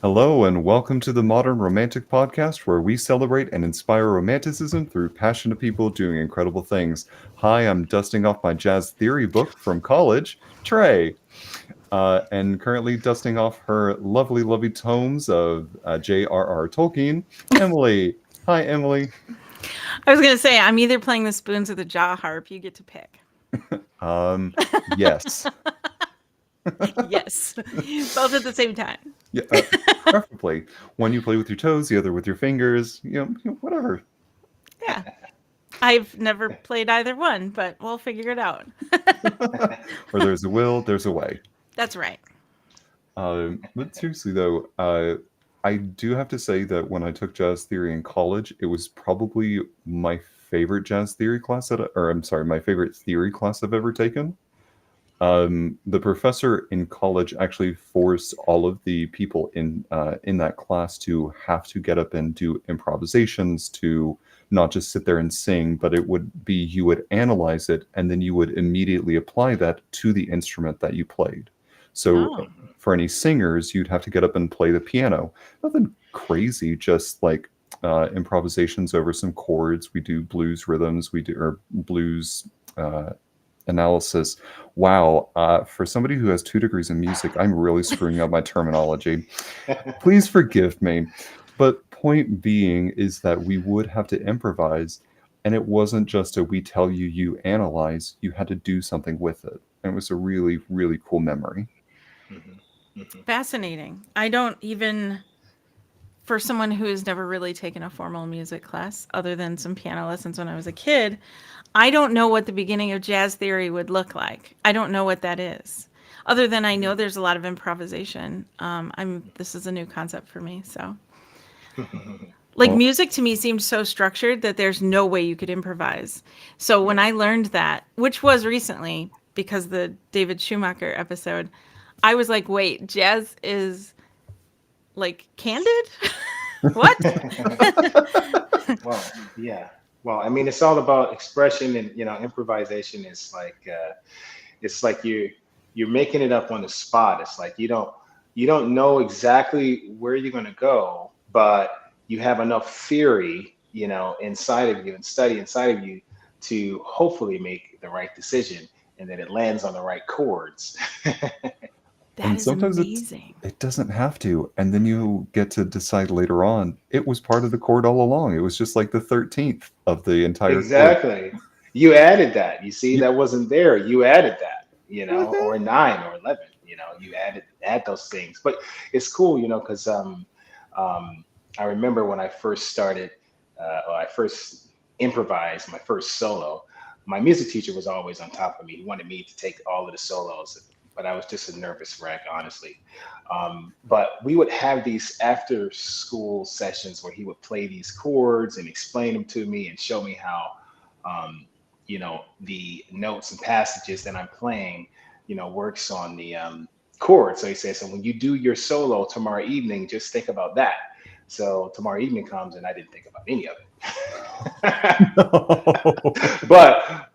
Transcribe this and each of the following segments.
Hello, and welcome to the Modern Romantic Podcast, where we celebrate and inspire romanticism through passionate people doing incredible things. Hi, I'm dusting off my jazz theory book from college, Trey, and currently dusting off her lovely, lovely tomes of J.R.R. Tolkien, Emily. Hi, Emily. I was gonna say I'm either playing the spoons or the jaw harp. You get to pick. Um, yes. Yes, both at the same time. Yeah, preferably. One you play with your toes, the other with your fingers, whatever. Yeah, I've never played either one, but we'll figure it out. Where there's a will, there's a way. That's right. But seriously, though, I do have to say that when I took jazz theory in college, it was probably my favorite jazz theory class or I'm sorry, my favorite theory class I've ever taken. The professor in college actually forced all of the people in that class to have to get up and do improvisations, to not just sit there and sing, but it would be you would analyze it and then you would immediately apply that to the instrument that you played. So Oh, for any singers, you'd have to get up and play the piano. Nothing crazy, just like improvisations over some chords. We do blues rhythms. We do or blues. Analysis. Wow. For somebody who has 2 degrees in music, I'm really screwing up my terminology. Please forgive me. But point being is that we would have to improvise, and it wasn't just a we tell you, you analyze, you had to do something with it. And it was a really, really cool memory. hmm hmm fascinating. I don't even, for someone who has never really taken a formal music class, other than some piano lessons when I was a kid, I don't know what the beginning of jazz theory would look like. I don't know what that is. Other than I know there's a lot of improvisation. This is a new concept for me, so like Well, music to me seemed so structured that there's no way you could improvise. So when Right. I learned that, which was recently because the David Schumacher episode, I was like, wait, jazz is like candid? What? Well, yeah. Well, I mean, it's all about expression, and improvisation is it's like you're making it up on the spot. It's like you don't know exactly where you're going to go, but you have enough theory, inside of you and study inside of you to hopefully make the right decision, and then it lands on the right chords. That and is sometimes amazing. it doesn't have to. And then you get to decide later on, it was part of the chord all along. It was just like the 13th of the entire chord. Exactly. You added that. You see, Yep. that wasn't there. You added that, Mhm. or 9 or 11, you add those things. But it's cool, because I remember when I first started, or I first improvised my first solo, my music teacher was always on top of me. He wanted me to take all of the solos, but I was just a nervous wreck, honestly. But we would have these after school sessions where he would play these chords and explain them to me and show me how, the notes and passages that I'm playing, works on the chord. So he says, so when you do your solo tomorrow evening, just think about that. So tomorrow evening comes and I didn't think about any of it. but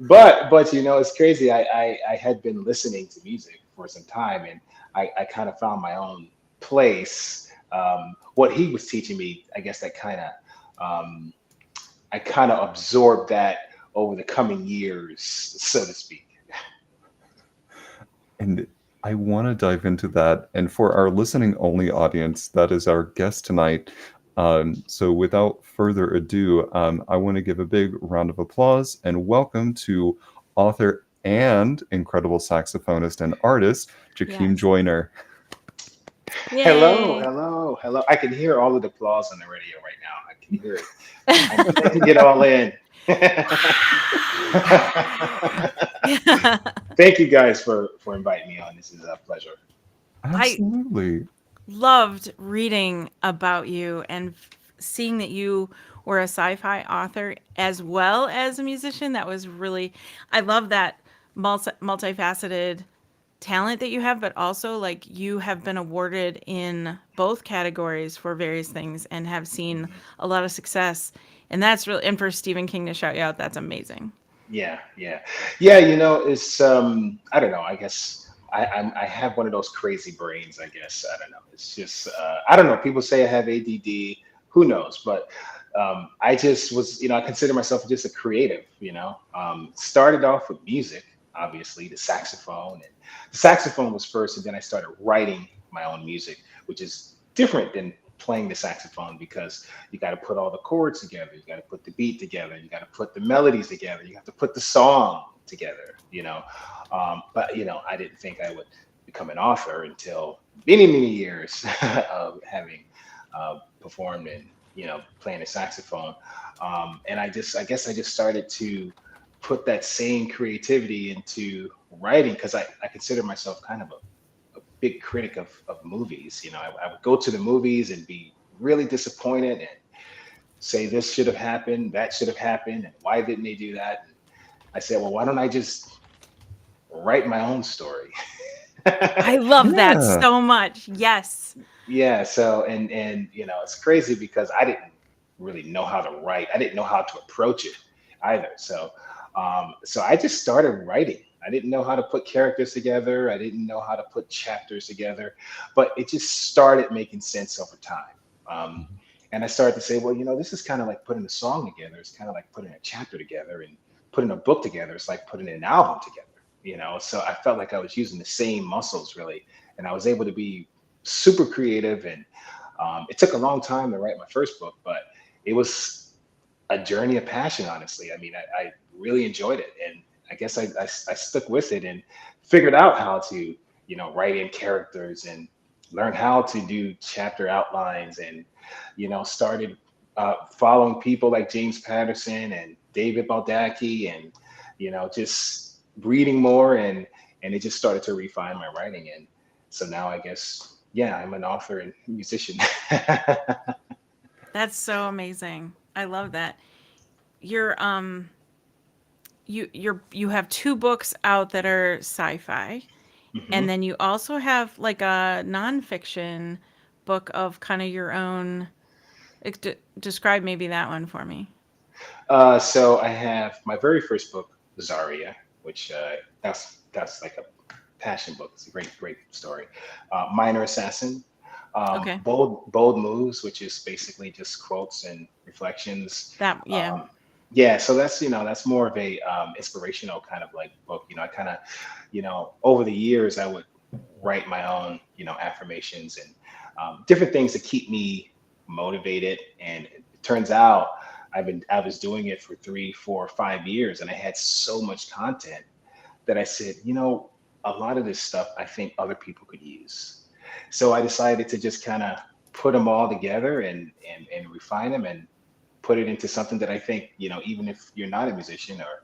it's crazy. I had been listening to music for some time, and I kind of found my own place. What he was teaching me, I guess that um, I kind of absorbed that over the coming years, so to speak. And I want to dive into that. And for our listening only audience, that is our guest tonight. So without further ado, I want to give a big round of applause and welcome to author and incredible saxophonist and artist, Jackiem Yes. Joyner. Hello, Yay. hello, hello. I can hear all of the applause on the radio right now. I can hear it. I'm taking it all in. Yeah. Thank you guys for inviting me on. This is a pleasure. I Absolutely. loved reading about you and seeing that you were a sci-fi author as well as a musician. That was really, I love that multifaceted talent that you have, but also like you have been awarded in both categories for various things and have seen Mhm. a lot of success. And that's really, and for Stephen King to shout you out, that's amazing. Yeah, yeah, yeah. It's I don't know. I guess I have one of those crazy brains, I guess. I don't know. It's just I don't know. People say I have ADD. Who knows? But I just was, I consider myself just a creative. Started off with music, obviously the saxophone, and the saxophone was first, and then I started writing my own music, which is different than playing the saxophone because you got to put all the chords together, you got to put the beat together, you got to put the melodies together, you have to put the song together. But I didn't think I would become an author until many, many years of having performed and playing the saxophone. And I guess I just started to put that same creativity into writing because I consider myself kind of a big critic of movies. I would go to the movies and be really disappointed and say this should have happened, that should have happened, and why didn't they do that? And I said, well, why don't I just write my own story? I love that Yeah. so much. Yes. Yeah. So and it's crazy because I didn't really know how to write. I didn't know how to approach it either. So I just started writing. I didn't know how to put characters together. I didn't know how to put chapters together, but it just started making sense over time. And I started to say, well, this is kind of like putting a song together. It's kind of like putting a chapter together, and putting a book together. It's like putting an album together. So I felt like I was using the same muscles really, and I was able to be super creative. And it took a long time to write my first book, but it was a journey of passion, honestly. I mean, I really enjoyed it. And I guess I stuck with it and figured out how to, write in characters and learn how to do chapter outlines and, started following people like James Patterson and David Baldacci and, just reading more, and it just started to refine my writing. And so now I guess, yeah, I'm an author and musician. That's so amazing. I love that. You're you have two books out that are sci-fi, Mhm. and then you also have like a nonfiction book of kind of your own. Describe maybe that one for me. So I have my very first book, Zaria, which that's like a passion book. It's a great, great story. Minor Assassin, Okay. Bold Moves, which is basically just quotes and reflections. That, yeah. Yeah, so that's more of a inspirational kind of like book. I kind of, over the years I would write my own, affirmations and different things to keep me motivated. And it turns out I was doing it for 3, 4, 5 years, and I had so much content that I said, a lot of this stuff I think other people could use. So I decided to just kind of put them all together and refine them and put it into something that I think, even if you're not a musician or,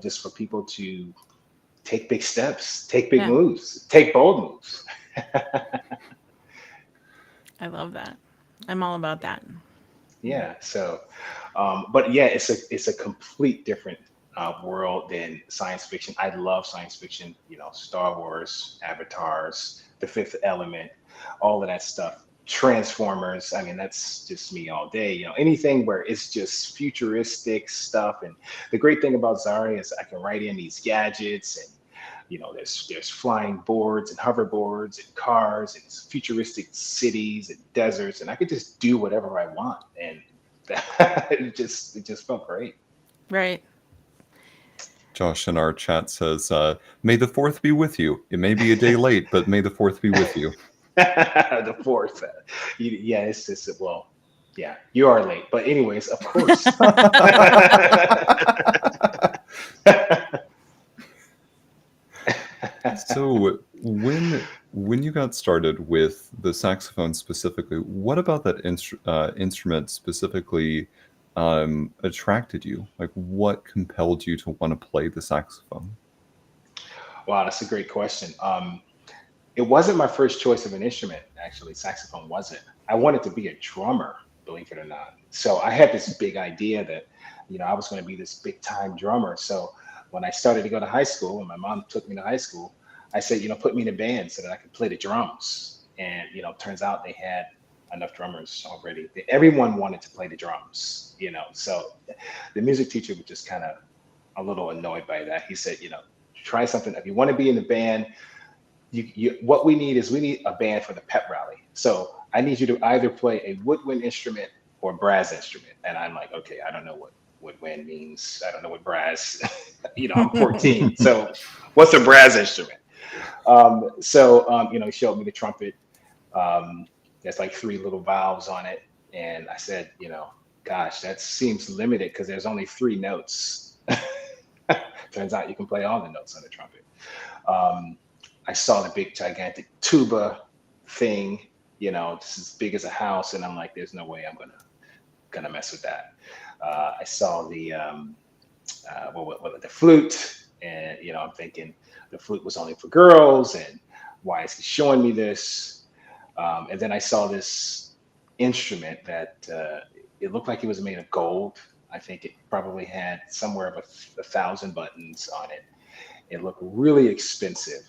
just for people to take big steps, take big Yeah. moves, take bold moves. I love that. I'm all about that. Yeah. So, but yeah, it's a complete different world than science fiction. I love science fiction. Star Wars, Avatars, The Fifth Element, all of that stuff. Transformers. I mean, that's just me all day. Anything where it's just futuristic stuff. And the great thing about Zarya is I can write in these gadgets and there's flying boards and hoverboards and cars and futuristic cities and deserts, and I could just do whatever I want, and it just felt great. Right. Josh in our chat says, "May the fourth be with you. It may be a day late, but may the fourth be with you." The fourth, yeah, it's just well, yeah, you are late, but anyways, of course. So when you got started with the saxophone specifically, what about that instrument specifically attracted you? Like, what compelled you to want to play the saxophone? Wow, that's a great question. It wasn't my first choice of an instrument, actually. Saxophone wasn't. I wanted to be a drummer, believe it or not. So I had this big idea that, I was going to be this big time drummer. So when I started to go to high school, and my mom took me to high school, I said, put me in a band so that I could play the drums. And, turns out they had enough drummers already. Everyone wanted to play the drums, So the music teacher was just kind of a little annoyed by that. He said, try something. If you want to be in the band, what we need is we need a band for the pep rally. So I need you to either play a woodwind instrument or brass instrument. And I'm like, okay, I don't know what woodwind means. I don't know what brass. I'm 14. So what's a brass instrument? He showed me the trumpet. There's like 3 little valves on it. And I said, gosh, that seems limited because there's only 3 notes. Turns out you can play all the notes on the trumpet. I saw the big gigantic tuba thing, it's as big as a house. And I'm like, there's no way I'm gonna mess with that. I saw the flute, and I'm thinking the flute was only for girls, and why is he showing me this? And then I saw this instrument that it looked like it was made of gold. I think it probably had somewhere of 1,000 buttons on it. It looked really expensive.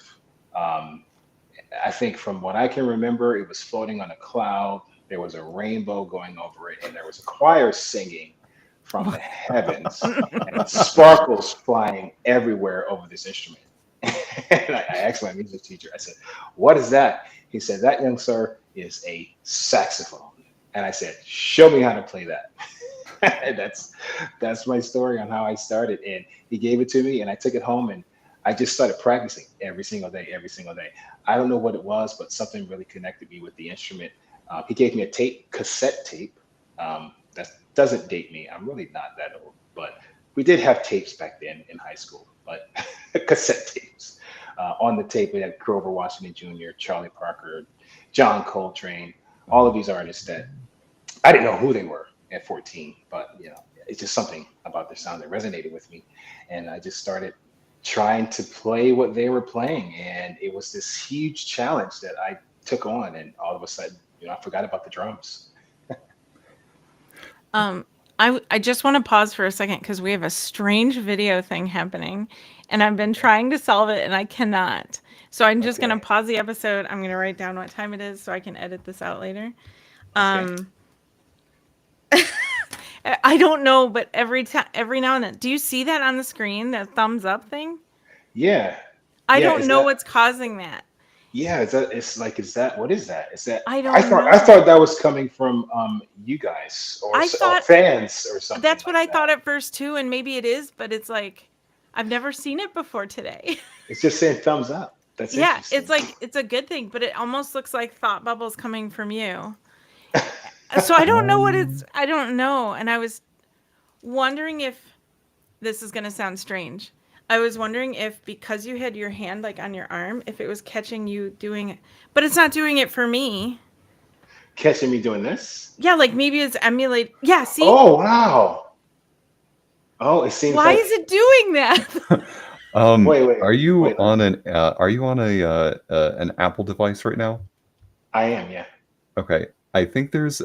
I think from what I can remember, it was floating on a cloud. There was a rainbow going over it, and there was a choir singing from the heavens, and sparkles flying everywhere over this instrument. And I asked my music teacher, I said, "What is that?" He said, "That, young sir, is a saxophone." And I said, "Show me how to play that." And that's my story on how I started. And he gave it to me, and I took it home, and I just started practicing every single day. I don't know what it was, but something really connected me with the instrument. He gave me a cassette tape. That doesn't date me. I'm really not that old, but we did have tapes back then in high school, but cassette tapes. On the tape, we had Grover Washington Jr., Charlie Parker, John Coltrane, all of these artists that I didn't know who they were at 14, but it's just something about their sound that resonated with me. And I just started trying to play what they were playing. And it was this huge challenge that I took on. And all of a sudden, I forgot about the drums. I just want to pause for a second because we have a strange video thing happening, and I've been trying to solve it and I cannot. So I'm just going to pause the episode. I'm going to write down what time it is so I can edit this out later. I don't know, but every now and then, do you see that on the screen, that thumbs up thing? Yeah. I don't know what's causing that. Yeah, is that what is that? Is that I thought that was coming from you guys or fans or something. That's what I thought at first too, and maybe it is, but it's like I've never seen it before today. It's just saying thumbs up. That's it's like it's a good thing, but it almost looks like thought bubbles coming from you. So I don't know I don't know, and I was wondering if this is going to sound strange. I was wondering if because you had your hand like on your arm, if it was catching you doing it, but it's not doing it for me. Catching me doing this? Yeah, like maybe it's emulate. Yeah, see? Oh, wow. Oh, it seems Why is it doing that? Wait. Are you on an Apple device right now? I am, yeah. Okay. I think there's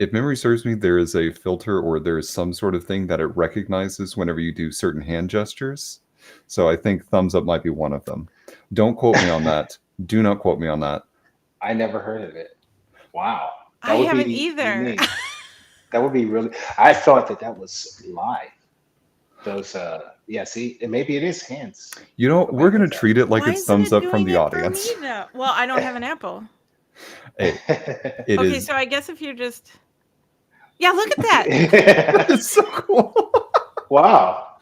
if memory serves me, there is a filter or there is some sort of thing that it recognizes whenever you do certain hand gestures. So I think thumbs up might be one of them. Don't quote me on that. Do not quote me on that. I never heard of it. Wow. I haven't either. Unique. That would be really. I thought that was live. Those, see, and maybe it is hands. We're going to treat it like it's thumbs up from the audience. Well, I don't have an Apple. Hey, okay, so I guess if you're just. Yeah, look at that. It's so cool. Wow.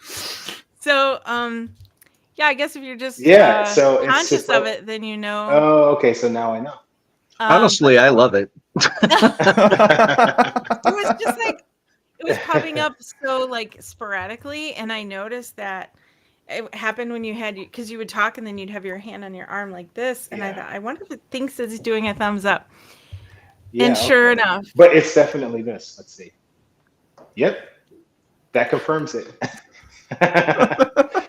So, I guess if you're just so conscious of it, then you know. Oh, okay. So now I know. Honestly, I love it. It was just like it was popping up so like sporadically, and I noticed that it happened when because you would talk and then you'd have your hand on your arm like this, and I thought, I wonder if it thinks it's doing a thumbs up. Yeah, and sure enough. But it's definitely this. Let's see. Yep. That confirms it.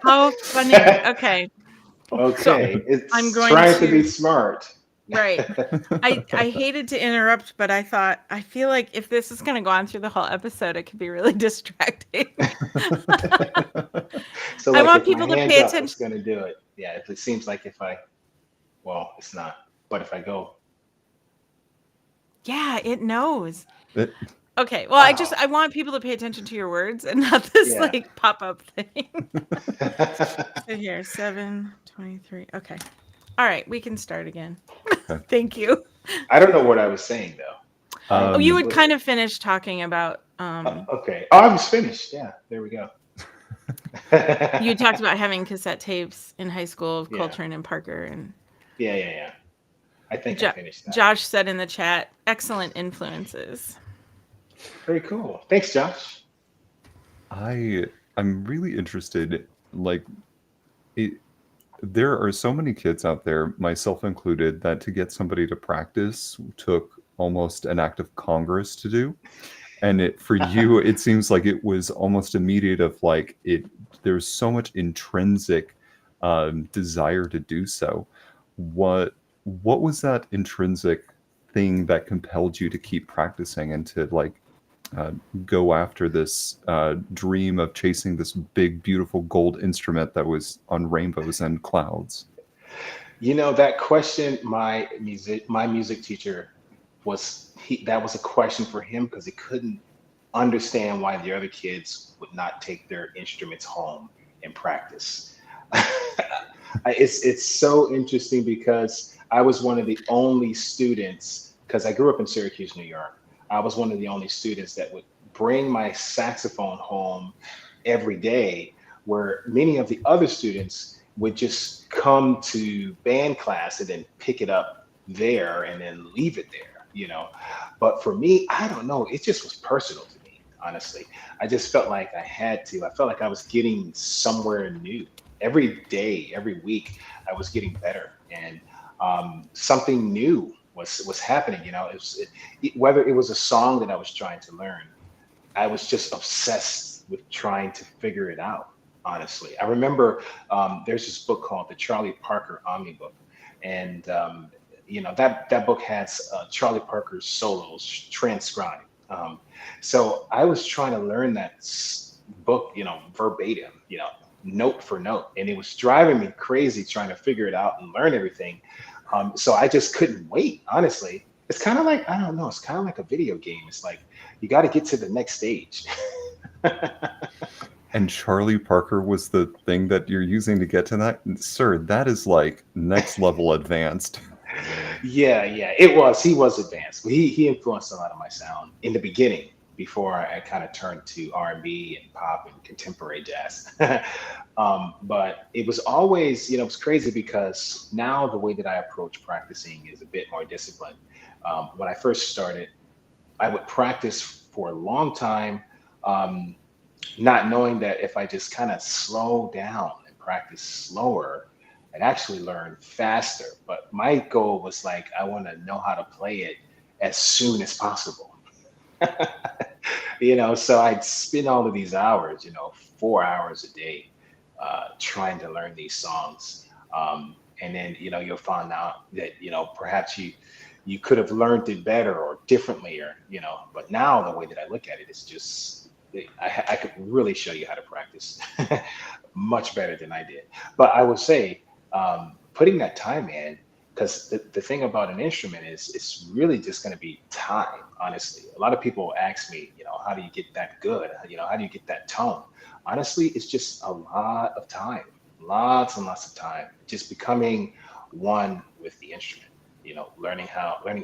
How funny. Okay. Okay. So it's I'm going trying to be smart. Right. I hated to interrupt, but I feel like if this is going to go on through the whole episode, it could be really distracting. So I want people to pay attention. It's going to do it. Yeah. If it seems like it's not. But if I go. Yeah, it knows. Okay. Well, Wow. I want people to pay attention to your words and not this Yeah. like pop-up thing. So here, 7:23. Okay. All right, we can start again. Okay. Thank you. I don't know what I was saying though. Oh, you Um, would kind of finish talking about Okay. Oh, I was finished. Yeah. There we go. you talked about having cassette tapes in high school of Yeah. Coltrane and Parker, and Yeah. I think I finished that. Josh said in the chat, excellent influences. Very cool. Thanks, Josh. I'm really interested. Like, it, there are so many kids out there, myself included, that to get somebody to practice took almost an act of Congress to do. And for you, it seems like it was almost immediate. Of like there's so much intrinsic desire to do so. What was that intrinsic thing that compelled you to keep practicing and to like uh, go after this dream of chasing this big, beautiful gold instrument that was on rainbows and clouds? That question, my music teacher that was a question for him because he couldn't understand why the other kids would not take their instruments home and practice. It's so interesting because I was one of the only students, because I grew up in Syracuse, New York. I was one of the only students that would bring my saxophone home every day, where many of the other students would just come to band class and then pick it up there and then leave it there. But for me, I don't know, it just was personal to me, honestly. I just felt like I felt like I was getting somewhere new every day, every week. I was getting better, and something new was happening. Whether it was a song that I was trying to learn, I was just obsessed with trying to figure it out. Honestly, I remember there's this book called the Charlie Parker Omnibook, and that book has Charlie Parker's solos transcribed. So I was trying to learn that book, verbatim, note for note, and it was driving me crazy trying to figure it out and learn everything. So I just couldn't wait. Honestly, it's kind of like, I don't know. It's kind of like a video game. It's like you got to get to the next stage. And Charlie Parker was the thing that you're using to get to that? Sir, that is like next level advanced. Yeah, it was. He was advanced. He influenced a lot of my sound in the beginning before I kind of turned to R&B and pop and contemporary jazz. But it was always, it was crazy because now the way that I approach practicing is a bit more disciplined. When I first started, I would practice for a long time, not knowing that if I just kind of slow down and practice slower, I'd actually learn faster. But my goal was like, I want to know how to play it as soon as possible. So I'd spend all of these hours, 4 hours a day, trying to learn these songs. And then, you'll find out that, perhaps you could have learned it better or differently, or, but now the way that I look at it is just, I could really show you how to practice much better than I did. But I would say, putting that time in, because the thing about an instrument is it's really just going to be time. Honestly, a lot of people ask me, how do you get that good? How do you get that tone? Honestly, it's just a lot of time, lots and lots of time, just becoming one with the instrument. Learning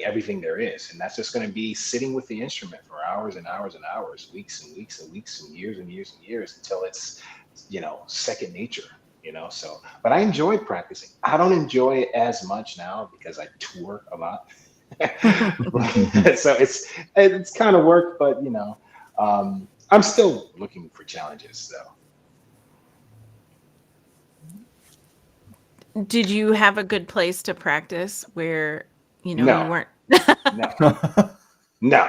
everything there is, and that's just going to be sitting with the instrument for hours and hours and hours, weeks and weeks and weeks and years and years and years until it's second nature. So, but I enjoy practicing. I don't enjoy it as much now because I tour a lot. So it's kind of work, but I'm still looking for challenges though. Did you have a good place to practice where you No. weren't? No.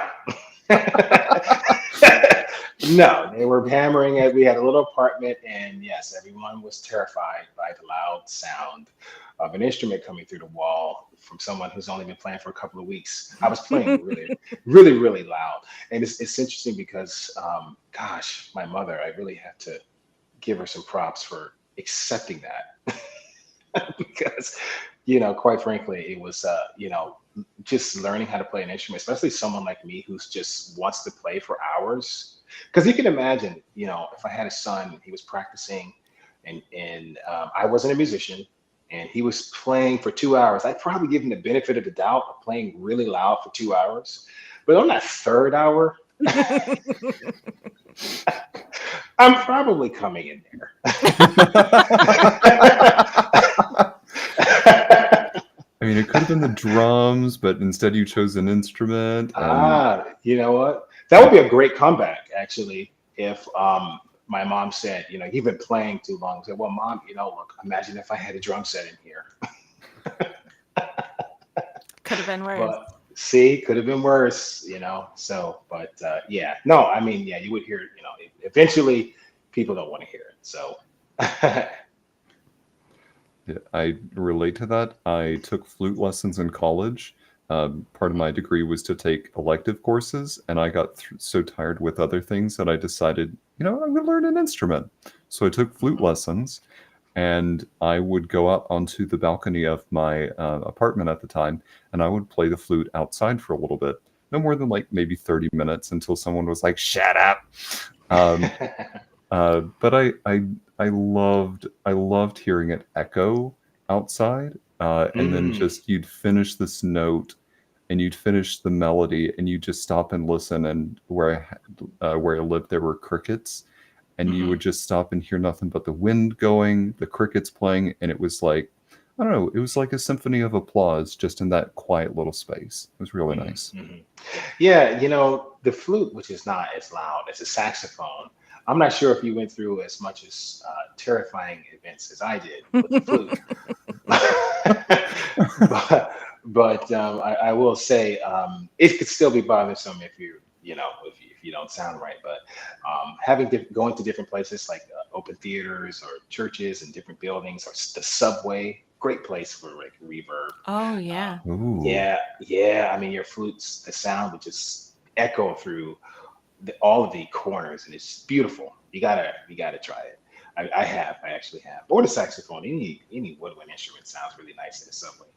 No, they were hammering it. We had a little apartment, and yes, everyone was terrified by the loud sound of an instrument coming through the wall from someone who's only been playing for a couple of weeks. I was playing really, really, really loud. And it's interesting because, gosh, my mother, I really have to give her some props for accepting that. Because quite frankly, it was, just learning how to play an instrument, especially someone like me who's just wants to play for hours. Because you can imagine, if I had a son, he was practicing, and I wasn't a musician, and he was playing for 2 hours. I'd probably give him the benefit of the doubt of playing really loud for 2 hours. But on that third hour, I'm probably coming in there. I mean, it could have been the drums, but instead you chose an instrument. And You know what? That would be a great comeback, actually, if my mom said, you've been playing too long. I said, well, Mom, look, imagine if I had a drum set in here. Could have been worse. But see, could have been worse, So, but yeah, no, I mean, yeah, you would hear, eventually people don't want to hear it. So, yeah, I relate to that. I took flute lessons in college. Part of my degree was to take elective courses, and I got so tired with other things that I decided, I'm going to learn an instrument. So I took flute lessons, and I would go out onto the balcony of my apartment at the time, and I would play the flute outside for a little bit. No more than like maybe 30 minutes until someone was like, "Shut up." But I loved hearing it echo outside, and then just you'd finish this note, and you'd finish the melody, and you just stop and listen. And where I lived, there were crickets, and you would just stop and hear nothing but the wind going, the crickets playing, and it was like, I don't know, it was like a symphony of applause just in that quiet little space. It was really nice. Yeah, the flute, which is not as loud as a saxophone. I'm not sure if you went through as much as terrifying events as I did with the flute. but I will say it could still be bothersome if you don't sound right. But going to different places like open theaters or churches and different buildings or the subway, great place for like reverb. Oh yeah. Ooh. Yeah. I mean, your flutes, the sound would just echo through all of the corners, and it's beautiful. You gotta try it. I actually have. Or the saxophone. Any woodwind instrument sounds really nice in the subway.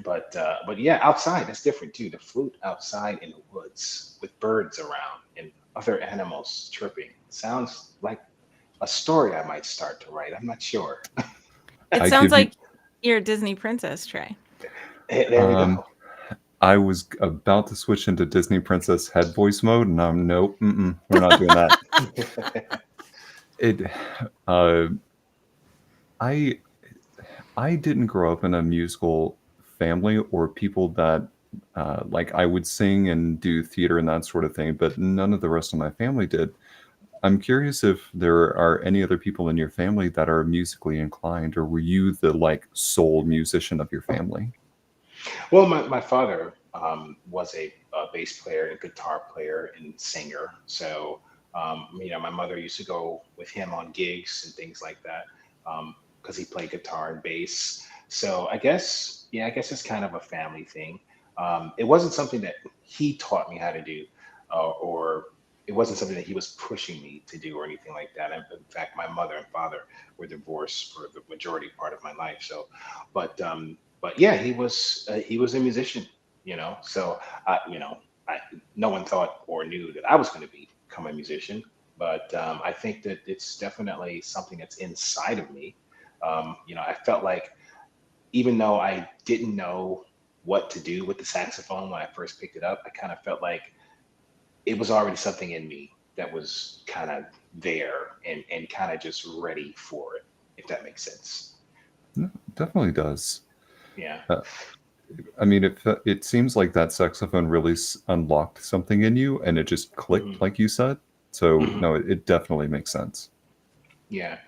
But yeah, outside that's different too. The flute outside in the woods with birds around and other animals chirping sounds like a story I might start to write. I'm not sure. It sounds like you're a Disney princess, Trey. There we go. I was about to switch into Disney Princess head voice mode, and I'm nope, we're not doing that. I didn't grow up in a musical family or people that like I would sing and do theater and that sort of thing, but none of the rest of my family did. I'm curious if there are any other people in your family that are musically inclined, or were you the like sole musician of your family? Well, my father was a bass player and guitar player and singer. So, my mother used to go with him on gigs and things like that because he played guitar and bass. So I guess it's kind of a family thing. It wasn't something that he taught me how to do, or it wasn't something that he was pushing me to do or anything like that. In fact, my mother and father were divorced for the majority part of my life. So, but yeah, he was a musician, So no one thought or knew that I was going to become a musician. But I think that it's definitely something that's inside of me. I felt like even though I didn't know what to do with the saxophone when I first picked it up, I kind of felt like it was already something in me that was kind of there and kind of just ready for it, if that makes sense. No, it definitely does. Yeah. I mean, it seems like that saxophone really unlocked something in you, and it just clicked, like you said. So no, it definitely makes sense. Yeah,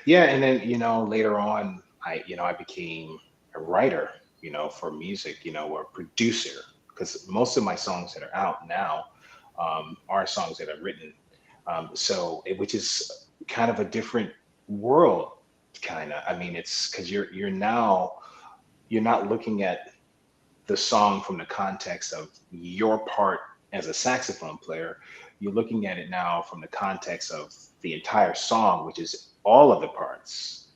and then later on, I became a writer, for music, or a producer, because most of my songs that are out now are songs that I've written. Which is kind of a different world, kind of. I mean, it's because you're not looking at the song from the context of your part as a saxophone player. You're looking at it now from the context of the entire song, which is all of the parts,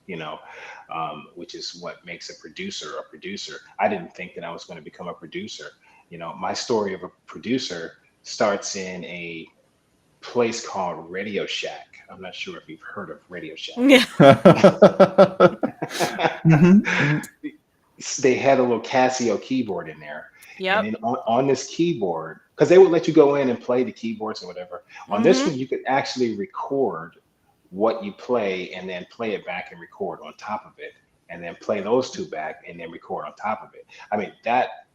which is what makes a producer a producer. I didn't think that I was going to become a producer. My story of a producer starts in a place called Radio Shack. I'm not sure if you've heard of Radio Shack. Yeah. Mhm. They had a little Casio keyboard in there. And Yep. then on this keyboard, because they would let you go in and play the keyboards or whatever, on this Mhm. one, you could actually record what you play and then play it back and record on top of it, and then play those two back and then record on top of it. I mean, that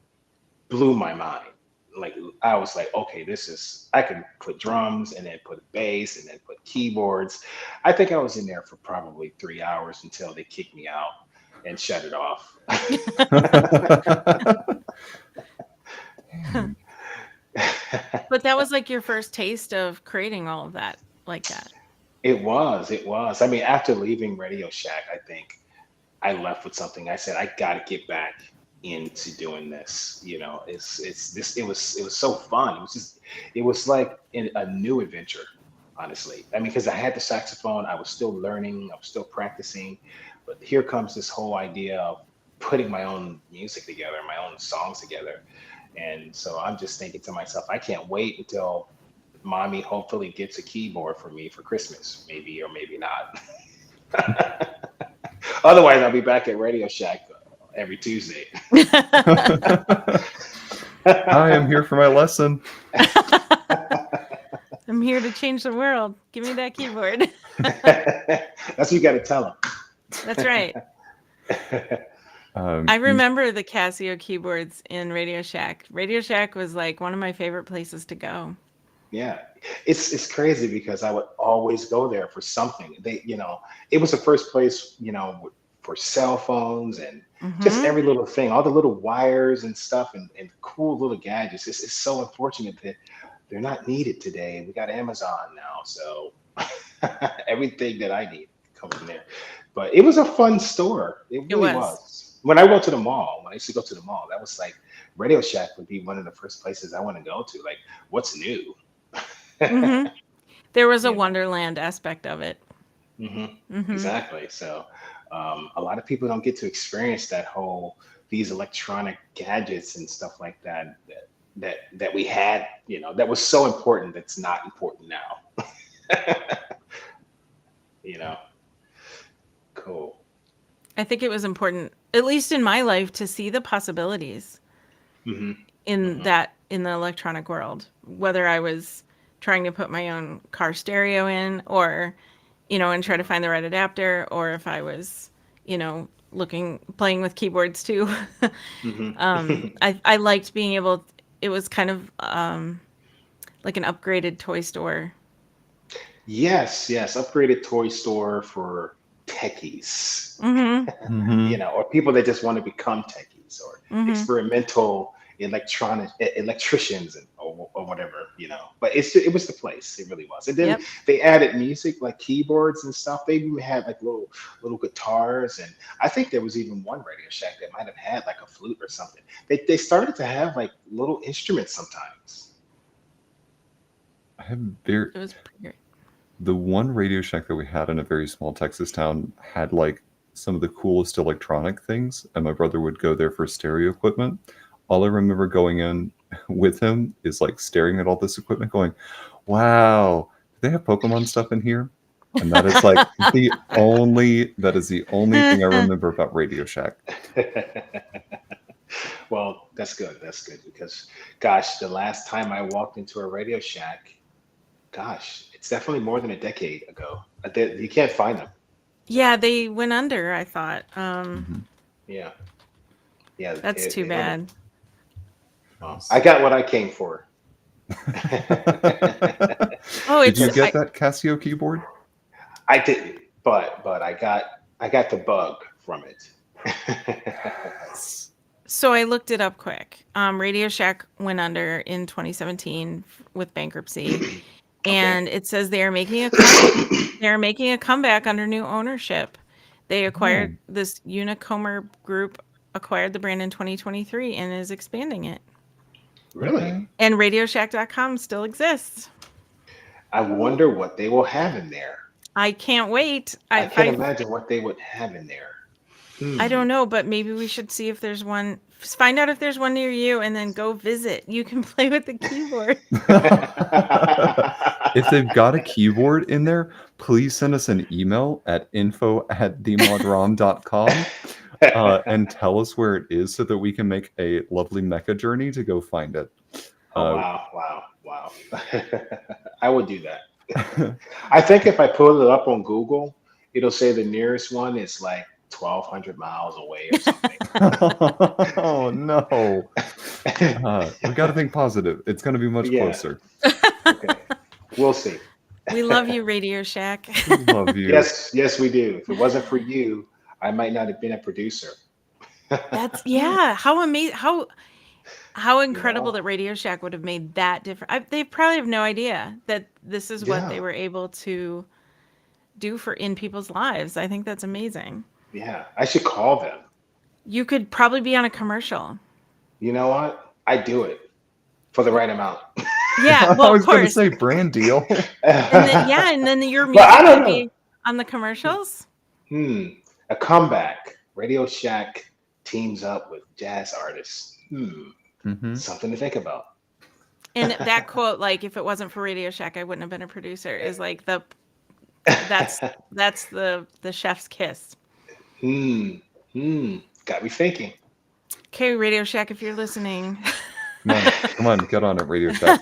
blew my mind. Like, I was like, okay, I can put drums and then put bass and then put keyboards. I think I was in there for probably 3 hours until they kicked me out and shut it off. Dang. But that was like your first taste of creating all of that like that. It was. I mean, after leaving Radio Shack, I think I left with something. I said, I got to get back into doing this. It's this. It was so fun. It was like a new adventure, honestly. I mean, because I had the saxophone, I was still learning, I was still practicing, but here comes this whole idea of putting my own music together, my own songs together, and so I'm just thinking to myself, I can't wait until mommy hopefully gets a keyboard for me for Christmas, maybe or maybe not. Otherwise, I'll be back at Radio Shack every Tuesday. I am here for my lesson. I'm here to change the world. Give me that keyboard. That's what you got to tell That's right. them. I remember the Casio keyboards in Radio Shack. Radio Shack was like one of my favorite places to go. Yeah, it's crazy because I would always go there for something. It was the first place, for cell phones and just Mhm. every little thing, all the little wires and stuff and cool little gadgets. It's so unfortunate that they're not needed today. We got Amazon now, so everything that I need comes from there. But it was a fun store. It It really was. was. When I went to the mall, when I used to go to the mall, that was like Radio Shack would be one of the first places I want to go to. Like, what's new? Mhm. There was a You know. Wonderland aspect of it. hmm Mhm. Exactly. So a lot of people don't get to experience these electronic gadgets and stuff like that we had, that was so important. That's not important now. you know. Cool. I think it was important, at least in my life, to see the possibilities hmm in hmm the electronic world. Whether I was trying to put my own car stereo in, or and try to find the right adapter, or if I was, playing with keyboards too. hmm I liked being able. It was kind of like an upgraded toy store. Yes, yes. Upgraded toy store for techies. Mm-hmm. Mhm. Or people that just want to become techies or Mm-hmm. experimental electricians or whatever. But it was the place. It really was. And then Yep. they added music like keyboards and stuff. They even had like little guitars, and I think there was even one Radio Shack that might have had like a flute or something. They started to have like little instruments sometimes. I have very It was pretty great. the one Radio Shack that we had in a very small Texas town had like some of the coolest electronic things, and my brother would go there for stereo equipment. All I remember going in with him is like staring at all this equipment, going, "Wow, do they have Pokemon stuff in here?" And that is like that is the only thing I remember about Radio Shack. Well, that's good. That's good because, gosh, the last time I walked into a Radio Shack, gosh, it's definitely more than a decade ago. You can't find them. Yeah, they went under, I thought. Mhm. Yeah, yeah. That's too bad. Well, I got what I came for. Oh, Did it's you get that Casio keyboard? I didn't, but I got the bug from it. so I looked it up quick. Radio Shack went under in 2017 with bankruptcy, Okay. and it says they are making a comeback under new ownership. They acquired Oh, this Unicomer Group acquired the brand in 2023 and is expanding it. Really? okay. And RadioShack.com still exists. I wonder what they will have in there. I can't wait. I can't imagine what they would have in there. I don't know, but maybe we should see if there's one. Find out if there's one near you, and then go visit. You can play with the keyboard. If they've got a keyboard in there, please send us an email at info@themodrom.com and tell us where it is so that we can make a lovely mecha journey to go find it. Oh, wow. I would do that. I think if I pull it up on Google, it'll say the nearest one is like 1,200 miles away or something. Oh, no. We got to think positive. It's going to be much closer. Okay. We'll see. We love you, Radio Shack. We love you. Yes, we do. If it wasn't for you, I might not have been a producer. How amazing! How incredible that Radio Shack would have made that different. They probably have no idea that this is what they were able to do in people's lives. I think that's amazing. Yeah, I should call them. You could probably be on a commercial. You know what? I do it for the right amount. Yeah, well, I was of course. going to say brand deal. And then your music would be on the commercials. A comeback. Radio Shack teams up with jazz artists. Something to think about. And that quote, like, if it wasn't for Radio Shack, I wouldn't have been a producer, is like that's the chef's kiss. Got me thinking. Okay, Radio Shack, if you're listening. Come on, get on it, Radio Shack.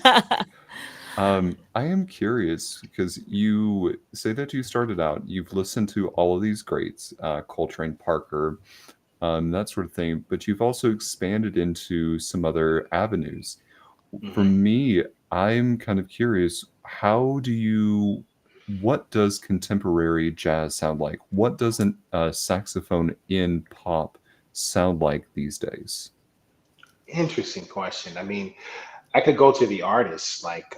I am curious because you say that you started out, you've listened to all of these greats, Coltrane, Parker, that sort of thing, but you've also expanded into some other avenues. For me, I'm kind of curious, what does contemporary jazz sound like? What does a saxophone in pop sound like these days? Interesting question. I mean, I could go to the artists like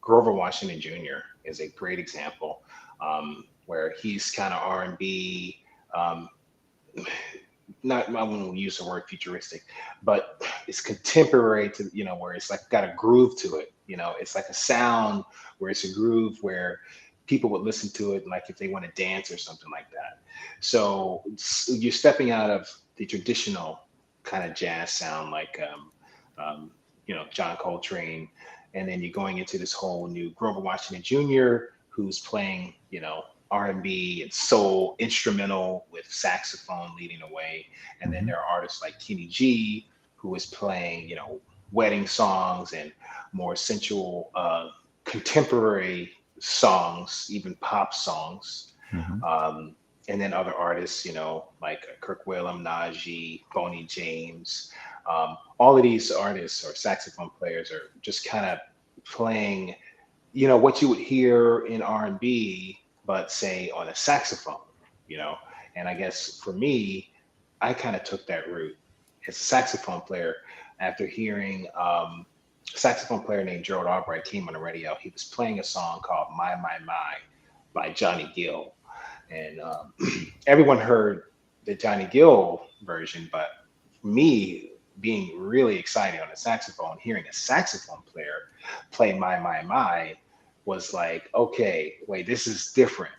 Grover Washington Jr. is a great example, where he's kind of R&B, not, I wouldn't use the word futuristic, but it's contemporary to, where it's like got a groove to it. It's like a sound where it's a groove where people would listen to it, like if they want to dance or something like that. So you're stepping out of the traditional kind of jazz sound, like John Coltrane, and then you're going into this whole new Grover Washington Jr., who's playing R&B and soul instrumental with saxophone leading the way, and then there are artists like Kenny G, who is playing wedding songs and more sensual contemporary songs, even pop songs. And then other artists, like Kirk Whalum, Najee, Boney James. All of these artists or saxophone players are just kind of playing, what you would hear in R&B, but say on a saxophone, And I guess for me, I kind of took that route as a saxophone player after hearing a saxophone player named Gerald Albright came on the radio. He was playing a song called My, by Johnny Gill. And everyone heard the Johnny Gill version, but me being really excited on the saxophone, hearing a saxophone player play My was like, okay, wait, this is different.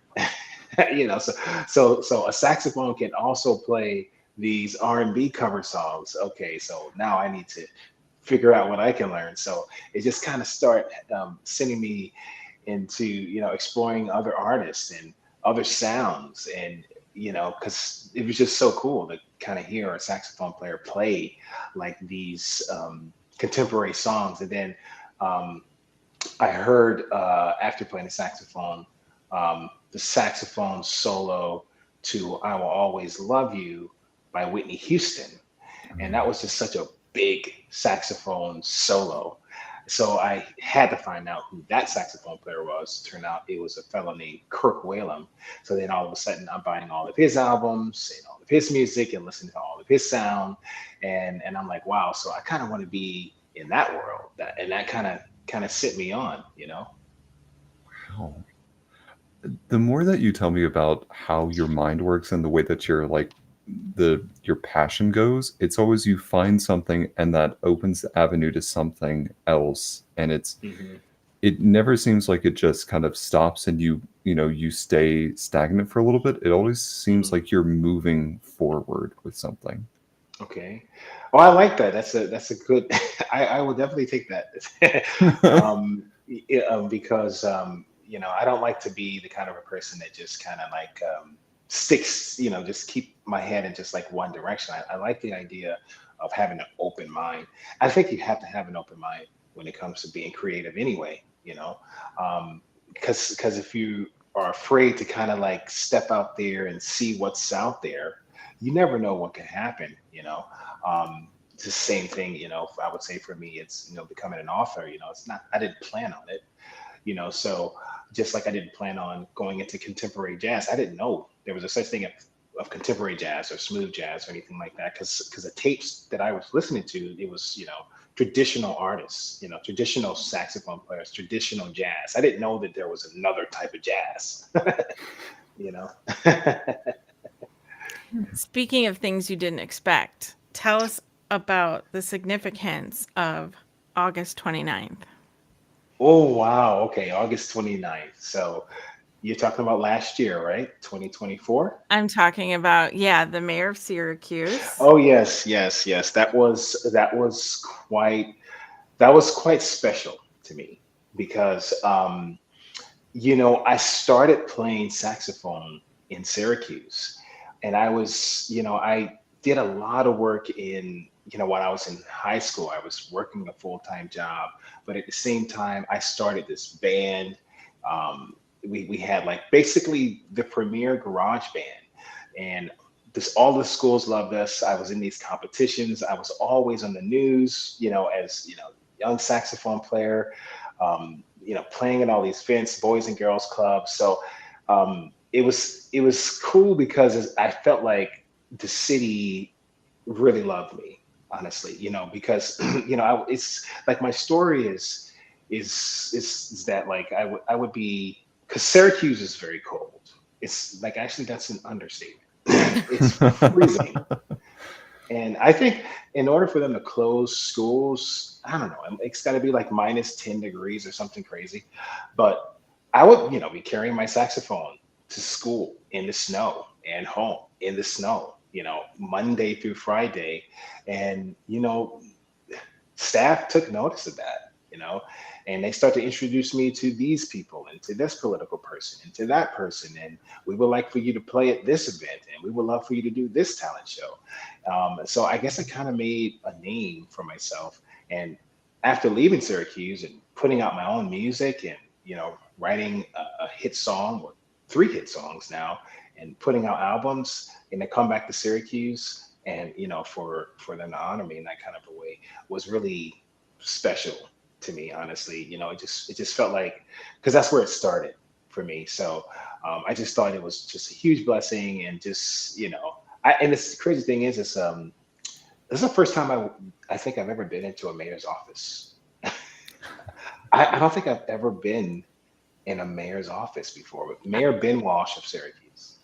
So a saxophone can also play these R&B cover songs. Okay, so now I need to figure out what I can learn. So it just kind of started sending me into, exploring other artists and other sounds, and because it was just so cool to kind of hear a saxophone player play like these contemporary songs. And then I heard after playing the saxophone solo to I Will Always Love You by Whitney Houston, and that was just such a big saxophone solo. So I had to find out who that saxophone player was. Turned out it was a fellow named Kirk Whalum. So then all of a sudden I'm buying all of his albums and all of his music and listening to all of his sound. And I'm like, wow, so I kind of want to be in that world. That kind of set me on, Wow. The more that you tell me about how your mind works and the way that you're like your passion goes, it's always you find something and that opens the avenue to something else, and it's it never seems like it just kind of stops and you stay stagnant for a little bit. It always seems Mhm. like you're moving forward with something. Okay. Oh, I like that. That's a good. I will definitely take that. Because I don't like to be the kind of a person that just kind of like sticks. Just keep my head in just like one direction. I like the idea of having an open mind. I think you have to have an open mind when it comes to being creative, anyway. Because if you are afraid to kind of like step out there and see what's out there, you never know what can happen. It's the same thing. I would say for me, it's becoming an author. It's not. I didn't plan on it. So just like I didn't plan on going into contemporary jazz, I didn't know there was a such thing of contemporary jazz or smooth jazz or anything like that. Because the tapes that I was listening to, it was traditional artists, traditional saxophone players, traditional jazz. I didn't know that there was another type of jazz. you know. Speaking of things you didn't expect, tell us about the significance of August 29th. Oh, wow. Okay, August 29th. So you're talking about last year, right? 2024? I'm talking about, yeah, the mayor of Syracuse. Oh, yes, yes, yes. That was quite special to me because I started playing saxophone in Syracuse, and I did a lot of work when I was in high school. I was working a full-time job, but at the same time, I started this band. We had like basically the premier garage band, and all the schools loved us. I was in these competitions. I was always on the news, as young saxophone player, playing in all these events, boys and girls clubs. So it was cool because I felt like the city really loved me, honestly. Because it's like my story is that like I would be, because Syracuse is very cold. It's like, actually, that's an understatement. It's freezing. And I think in order for them to close schools, I don't know, it's got to be like minus 10 degrees or something crazy. But I would, be carrying my saxophone to school in the snow and home in the snow, Monday through Friday. And, staff took notice of that, and they start to introduce me to these people and to this political person and to that person. And we would like for you to play at this event, and we would love for you to do this talent show. So I guess I kind of made a name for myself. And after leaving Syracuse and putting out my own music and, writing a hit song or three hit songs now and putting out albums, and then come back to Syracuse and, for them to honor me in that kind of a way was really special to me, honestly. It just felt like, because that's where it started for me. So I just thought it was just a huge blessing. And just, and this crazy thing is this is the first time I think I've ever been into a mayor's office. I don't think I've ever been in a mayor's office before, with Mayor Ben Walsh of Syracuse.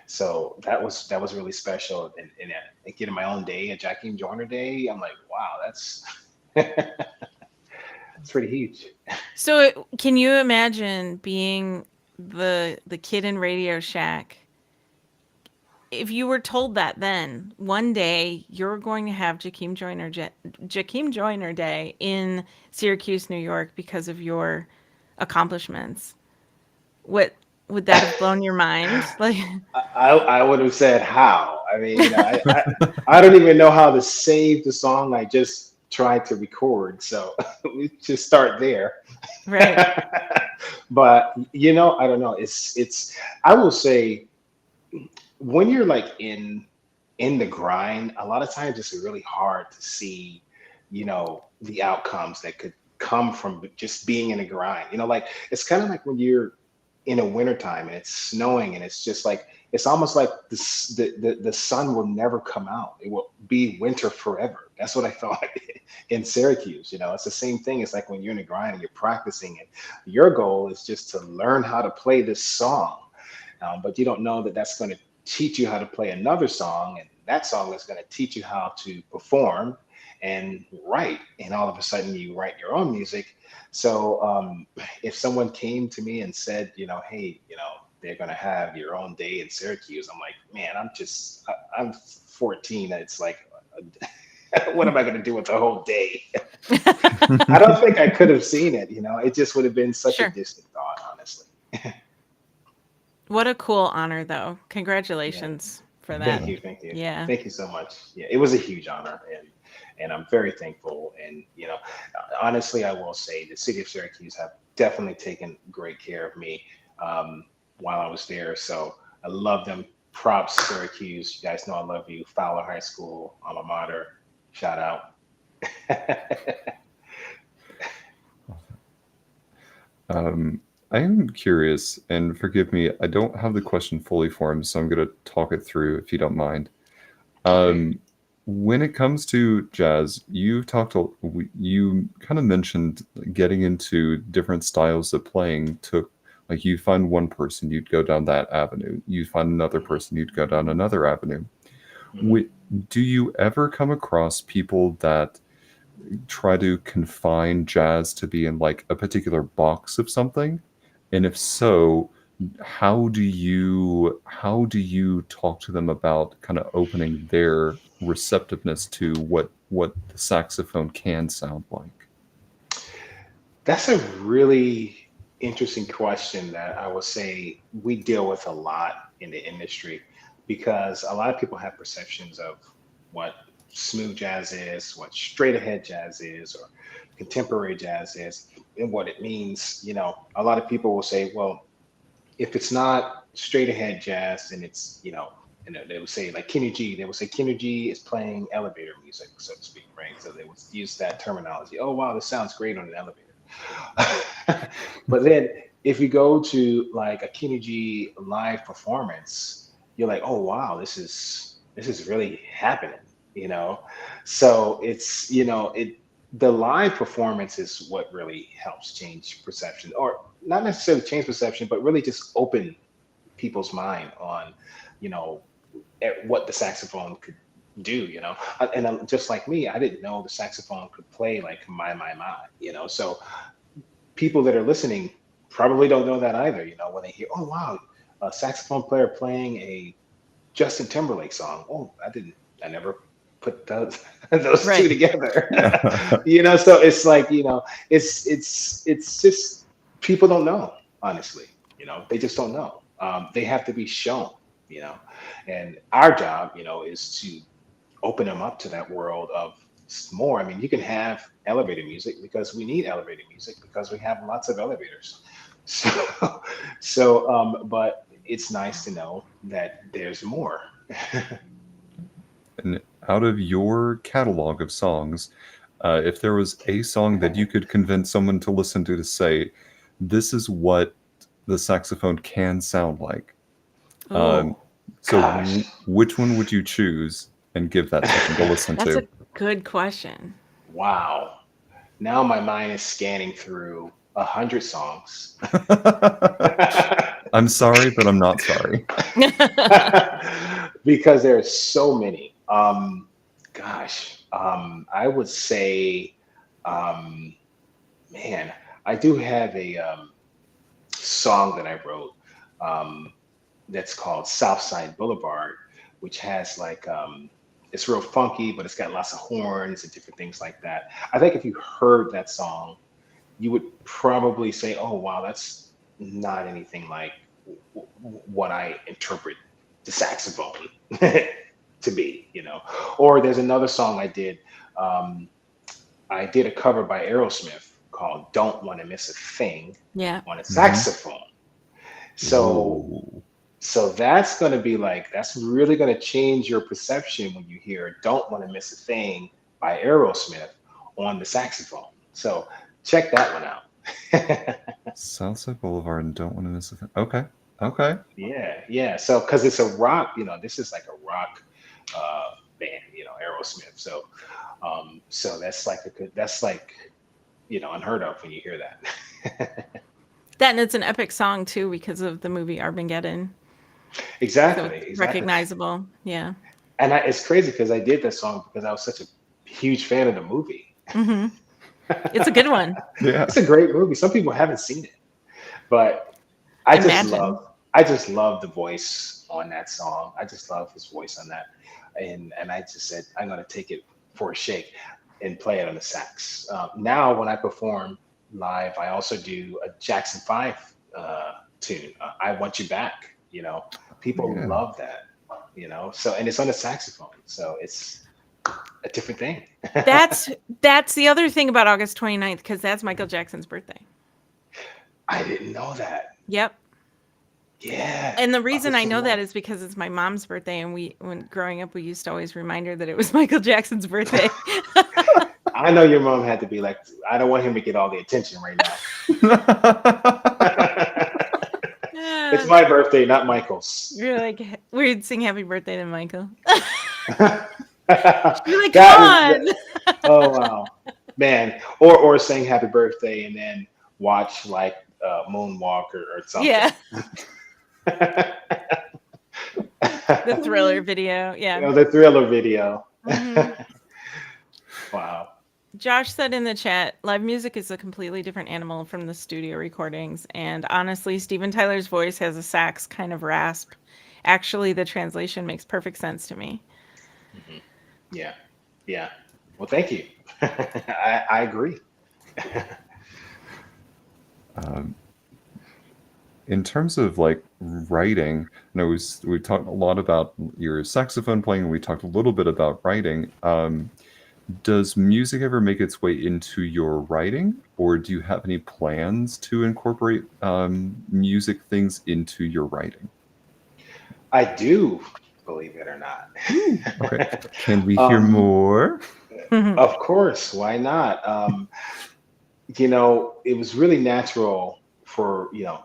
So that was really special. And getting my own day, a Jackiem Joyner day, I'm like, wow, that's it's pretty huge. So, can you imagine being the kid in Radio Shack? If you were told that then one day you're going to have Jackiem Joyner Day in Syracuse, New York, because of your accomplishments, what would that have blown your mind? Like, I would have said how. I mean, I don't even know how to save the song I just tried to record. So we just start there. right? But I don't know. It's I will say, when you're like in the grind, a lot of times it's really hard to see, the outcomes that could come from just being in a grind. Like, it's kind of like when you're in a wintertime and it's snowing, and it's just like, it's almost like the sun will never come out. It will be winter forever. That's what I thought in Syracuse. It's the same thing. It's like when you're in a grind and you're practicing, and your goal is just to learn how to play this song. But you don't know that that's going to teach you how to play another song, and that song is going to teach you how to perform, and write, and all of a sudden you write your own music. So if someone came to me and said, hey, they're going to have your own day in Syracuse, I'm like, man, I'm 14. It's like, what am I going to do with the whole day? I don't think I could have seen it. It just would have been such a Sure. distant thought, honestly. What a cool honor, though. Yeah. Congratulations for that. Thank you. Thank you. Yeah. Thank you so much. Yeah, it was a huge honor, and I'm very thankful. And honestly, I will say the city of Syracuse have definitely taken great care of me while I was there. So I love them. Props, Syracuse. You guys know I love you. Fowler High School, alma mater. Shout out. I am curious, and forgive me, I don't have the question fully formed, so I'm going to talk it through if you don't mind. Okay. When it comes to jazz, you kind of mentioned getting into different styles of playing took, like you'd find one person, you'd go down that avenue. You'd find another person, you'd go down another avenue. Mhm. Do you ever come across people that try to confine jazz to be in like a particular box of something? And if so, how do you talk to them about kind of opening their receptiveness to what the saxophone can sound like? That's a really interesting question that I would say we deal with a lot in the industry, because a lot of people have perceptions of what smooth jazz is, what straight ahead jazz is, or contemporary jazz is, and what it means. A lot of people will say, well, if it's not straight ahead jazz, then it's, and they would say like Kenny G, they would say Kenny G is playing elevator music, so to speak, right? So they would use that terminology. Oh, wow, this sounds great on an elevator. But then if you go to like a Kenny G live performance, you're like, oh wow, this is really happening, you know. So it's the live performance is what really helps change perception, or not necessarily change perception, but really just open people's mind on, you know, what the saxophone could do, and just like me, I didn't know the saxophone could play like my. So people that are listening probably don't know that either, when they hear, oh wow, a saxophone player playing a Justin Timberlake song. Oh, I never put those two Right. together. So it's like, it's just people don't know, honestly. They just don't know. They have to be shown, and our job, is to open them up to that world of more. I mean, you can have elevator music because we need elevator music because we have lots of elevators. So, but it's nice to know that there's more. And out of your catalog of songs, if there was a song that you could convince someone to listen to say, this is what the saxophone can sound like. Ooh, So Gosh. which one would you choose and give that to them to listen that's a to? good question. Wow. Now my mind is scanning through 100 songs. I'm sorry, but I'm not sorry. Because there are so many. I would say, um, man, I do have a song that I wrote um, that's called Southside Boulevard, which has like, it's real funky, but it's got lots of horns and different things like that. I think if you heard that song, you would probably say, oh, wow, that's not anything like what I interpret the saxophone to be. Or there's another song I did. Um, I did a cover by Aerosmith called Don't Want to Miss a Thing Yeah. on a Mhm. saxophone. So Ooh. that's going to be like, that's really going to change your perception when you hear Don't Want to Miss a Thing by Aerosmith on the saxophone. So check that one out. Southside Boulevard and Don't Want to Miss a Thing. Okay. Okay. Yeah. So, because it's a rock, this is like a rock band, Aerosmith. So that's like that's like, unheard of when you hear that. That, and it's an epic song too because of the movie Armageddon. So Exactly, it's exactly. recognizable. Yeah. And it's crazy because I did that song because I was such a huge fan of the movie. Hmm. It's a good one. Yeah. It's a great movie. Some people haven't seen it, but I just Imagine. love the voice on that song. I just love his voice on that, and I just said I'm gonna take it for a shake and play it on the sax. Now when I perform live, I also do a Jackson 5 tune. I Want You Back. People Yeah. love that. So and it's on the saxophone, so it's a different thing. That's the other thing about August 29th, because that's Michael Jackson's birthday. I didn't know that. Yep. Yeah. And the reason I August know that 29th. is because it's my mom's birthday, and when growing up, we used to always remind her that it was Michael Jackson's birthday. I know your mom had to be like, I don't want him to get all the attention right now. It's my birthday, not Michael's. You're like, we'd sing happy birthday to Michael. That You're like, is come on. oh wow, man. Or saying happy birthday and then watch like Moonwalk or something. Yeah, the Thriller video. Yeah. The Thriller video. Mhm. Wow. Josh said in the chat, live music is a completely different animal from the studio recordings. And honestly, Steven Tyler's voice has a sax kind of rasp. Actually, the translation makes perfect sense to me. Mhm. Yeah. Yeah. Well, thank you. I agree. Um, in terms of like writing, we talked a lot about your saxophone playing, and we talked a little bit about writing. Does music ever make its way into your writing, or do you have any plans to incorporate music things into your writing? I do, believe it or not. Okay. Can we hear more? Of course, why not? It was really natural for, a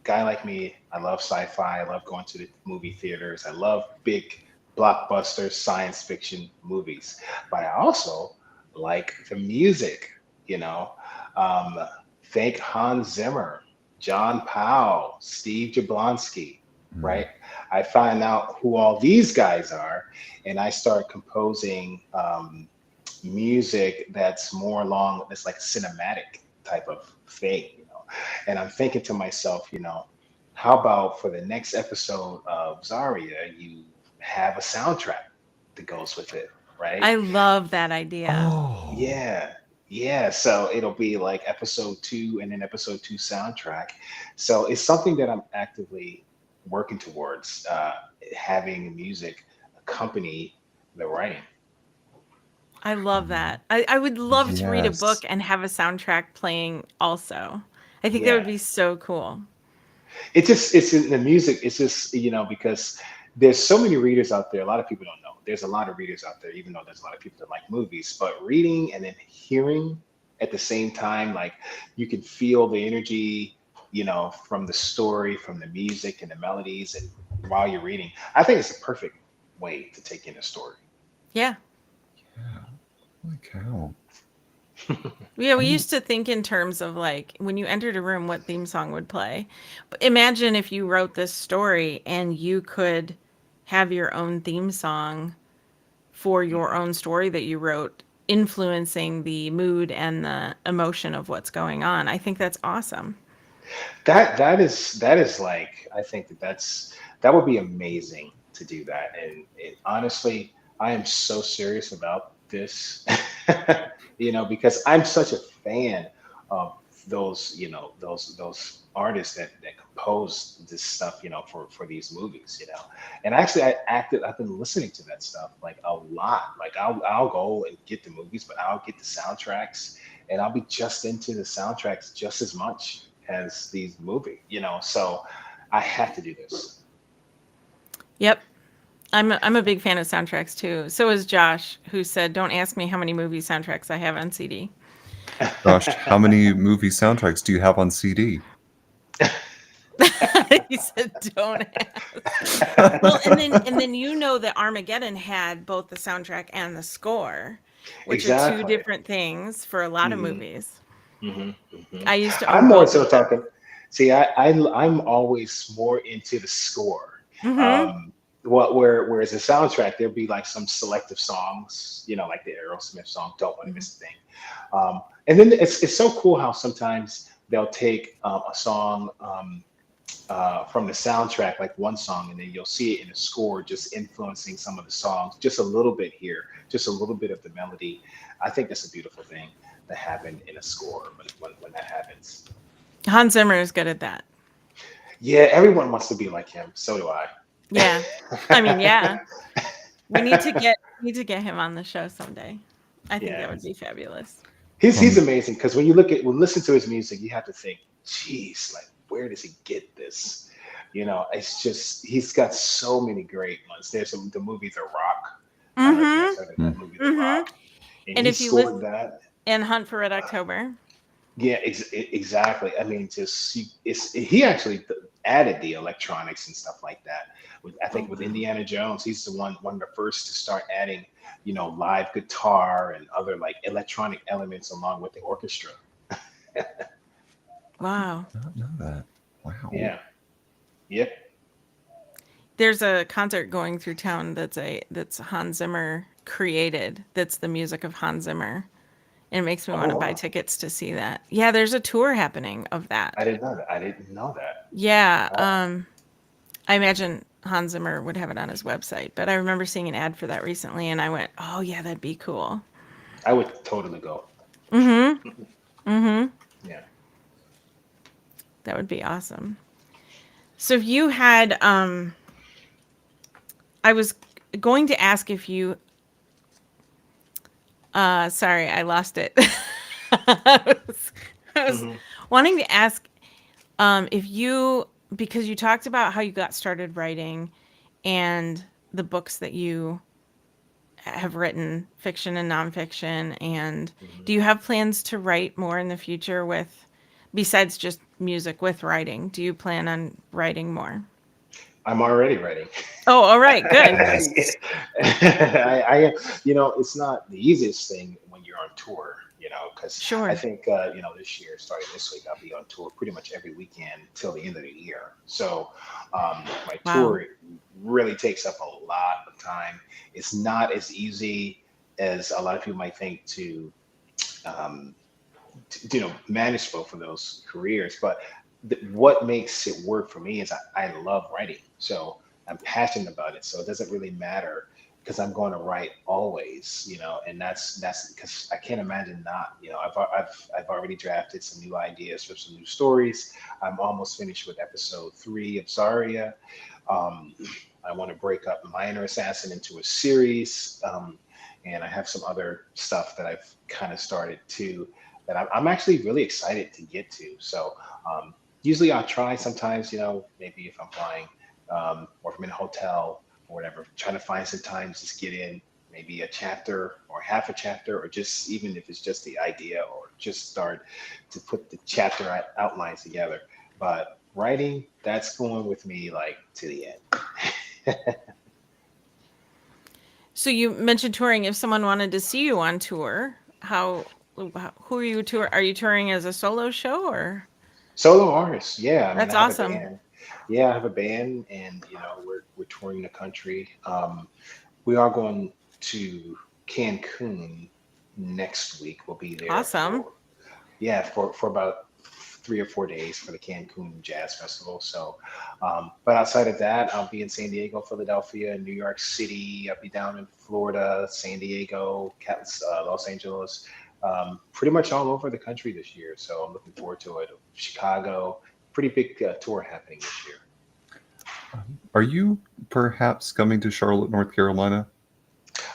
guy like me. I love sci-fi. I love going to the movie theaters. I love big blockbuster science fiction movies. But I also like the music, you know. Um, Think Hans Zimmer, John Powell, Steve Jablonsky, right? I find out who all these guys are, and I start composing music that's more along this like cinematic type of thing. And I'm thinking to myself, how about for the next episode of Zarya, you have a soundtrack that goes with it, right? I love that idea. Oh. Yeah. So it'll be like episode 2 and then episode 2 soundtrack. So it's something that I'm actively working towards, having music accompany the writing. I love that. I would love to read a Yes. book and have a soundtrack playing also. I think that would Yeah. be so cool. It's in the music. It's just, because there's so many readers out there. A lot of people don't know. There's a lot of readers out there, even though there's a lot of people that like movies, but reading and then hearing at the same time, like you can feel the energy, from the story, from the music and the melodies. And while you're reading, I think it's a perfect way to take in a story. Yeah. Yeah. Holy cow. Yeah, we used to think in terms of like when you entered a room, what theme song would play. But imagine if you wrote this story and you could have your own theme song for your own story that you wrote, influencing the mood and the emotion of what's going on. I think that's awesome. That is like, I think that would be amazing to do that. And honestly, I am so serious about this, because I'm such a fan of those artists that compose this stuff, for these movies. And actually, I've been listening to that stuff like a lot. Like I'll go and get the movies, but I'll get the soundtracks, and I'll be just into the soundtracks just as much as these movies. So I have to do this. Yep. I'm a big fan of soundtracks too. So is Josh, who said, "Don't ask me how many movie soundtracks I have on CD." Gosh, how many movie soundtracks do you have on CD? He said, "Don't ask." Well, and then that Armageddon had both the soundtrack and the score, which are two Exactly. different things for a lot of Mhm. movies. Mhm, mhm. I used to I'm own more both so of them. talking. See, I'm always more into the score. Mhm. Um, whereas the soundtrack, there'll be like some selective songs, like the Aerosmith song "Don't Want to Miss a Thing," and then it's so cool how sometimes they'll take a song from the soundtrack, like one song, and then you'll see it in the score, just influencing some of the songs, just a little bit here, just a little bit of the melody. I think that's a beautiful thing that happened in a score when that happens. Hans Zimmer is good at that. Yeah, everyone wants to be like him. So do I. Yeah. I mean, yeah. We need to get him on the show someday. I think that would be fabulous. He's amazing because when you listen to his music, you have to think, geez, like where does he get this? It's just he's got so many great ones. There's the movie The Rock. I don't know if you guys heard of that movie, The Rock. And if you scored that. And Hunt for Red October. Yeah, exactly. I mean, he actually added the electronics and stuff like that. I think with Indiana Jones, he's one of the first to start adding, live guitar and other like electronic elements along with the orchestra. Wow. I did not know that. Wow. Yeah. Yep. There's a concert going through town that's Hans Zimmer created. That's the music of Hans Zimmer. And it makes me want to buy tickets to see that. Yeah, there's a tour happening of that. I didn't know that. Yeah. I imagine Hans Zimmer would have it on his website, but I remember seeing an ad for that recently and I went, oh yeah, that'd be cool. I would totally go. Mm-hmm. Mm-hmm. Yeah. That would be awesome. So if you had, I was going to ask if you, sorry, I lost it. I was wanting to ask if you, because you talked about how you got started writing and the books that you have written, fiction and nonfiction, and do you have plans to write more in the future besides just music with writing? Do you plan on writing more? I'm already writing. Oh, all right, good. I it's not the easiest thing when you're on tour, because I think, this year, starting this week, I'll be on tour pretty much every weekend till the end of the year. So my tour really takes up a lot of time. It's not as easy as a lot of people might think to manage both of those careers. But what makes it work for me is I love writing. So I'm passionate about it. So it doesn't really matter because I'm going to write always, and that's because I can't imagine not, I've already drafted some new ideas for some new stories. I'm almost finished with episode 3 of Zarya. I want to break up Minor Assassin into a series. And I have some other stuff that I've kind of started to that I'm actually really excited to get to. So usually I'll try sometimes, maybe if I'm flying or if I'm in a hotel or whatever, trying to find some time to just get in maybe a chapter or half a chapter, or just even if it's just the idea, or just start to put the chapter outlines together. But writing, that's going with me like to the end. So you mentioned touring. If someone wanted to see you on tour, who are you touring? Are you touring as a solo show or? Solo artist, yeah. That's awesome. Yeah, I have a band, and we're touring the country. We are going to Cancun next week. We'll be there. Awesome. For about 3 or 4 days for the Cancun Jazz Festival. So, but outside of that, I'll be in San Diego, Philadelphia, New York City. I'll be down in Florida, San Diego, Los Angeles, pretty much all over the country this year. So I'm looking forward to it. Chicago, pretty big tour happening this year. Are you perhaps coming to Charlotte, North Carolina?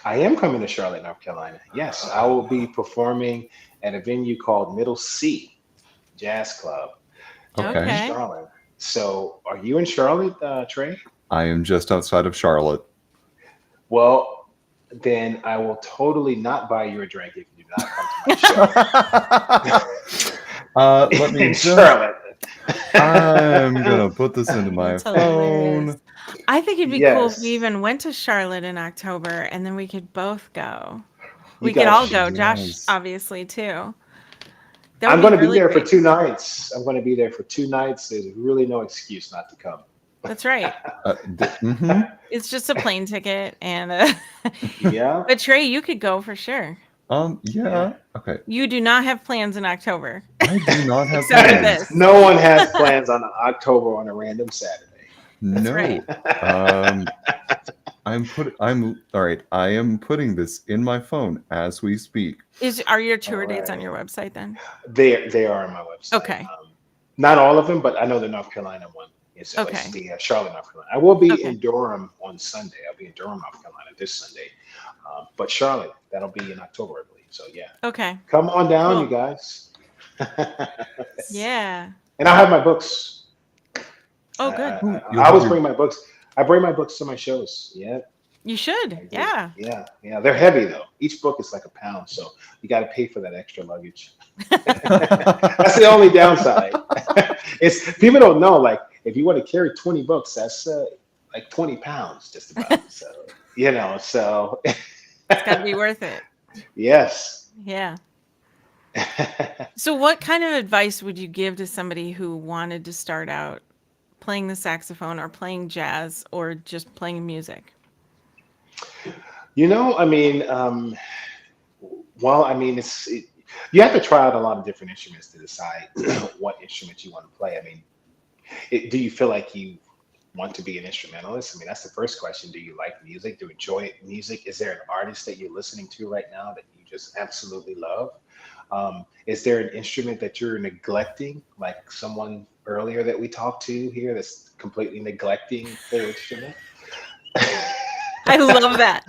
I am coming to Charlotte, North Carolina. Yes, I will be performing at a venue called Middle C Jazz Club in Charlotte. So are you in Charlotte, Trey? I am just outside of Charlotte. Well, then I will totally not buy you a drink if you do not come to my show. Let me in Charlotte. I'm gonna put this into my phone. I think it'd be cool if we even went to Charlotte in October, and then we could both go. We could all go. Josh, obviously, too. I'm going to be there for 2 nights. I'm going to be there for 2 nights. There's really no excuse not to come. That's right. Mhm. It's just a plane ticket and Yeah. but Trey, you could go for sure. Yeah. Okay. You do not have plans in October I do not have except for plans. this. No one has plans on October on a random Saturday. That's No. right. I'm all right. I am putting this in my phone as we speak. Are your All tour dates on right. your website then? They are on my website. Okay. Not all of them, but I know the North Carolina one is Okay. the Charlotte, North Carolina. I will be Okay. in Durham on Sunday. I'll be in Durham, North Carolina this Sunday. But Charlotte, that'll be in October, I believe. So yeah, Okay. come on down, Cool. you guys. Yeah. And I have my books. Oh, good. I always bring my books. I bring my books to my shows. Yeah. You should. I do. Yeah. Yeah. They're heavy though. Each book is like a pound, so you got to pay for that extra luggage. That's the only downside. It's people don't know. Like if you want to carry 20 books, that's like 20 pounds, just about. So so It's got to be worth it. yes. Yeah. So what kind of advice would you give to somebody who wanted to start out playing the saxophone or playing jazz or just playing music? I mean, well, I mean, you have to try out a lot of different instruments to decide what instrument you want to play. I mean, do you feel like you want to be an instrumentalist? I mean, that's the first question. Do you like music? Do you enjoy music? Is there an artist that you're listening to right now that you just absolutely love? Is there an instrument that you're neglecting, like someone earlier that we talked to here that's completely neglecting their instrument? I love that.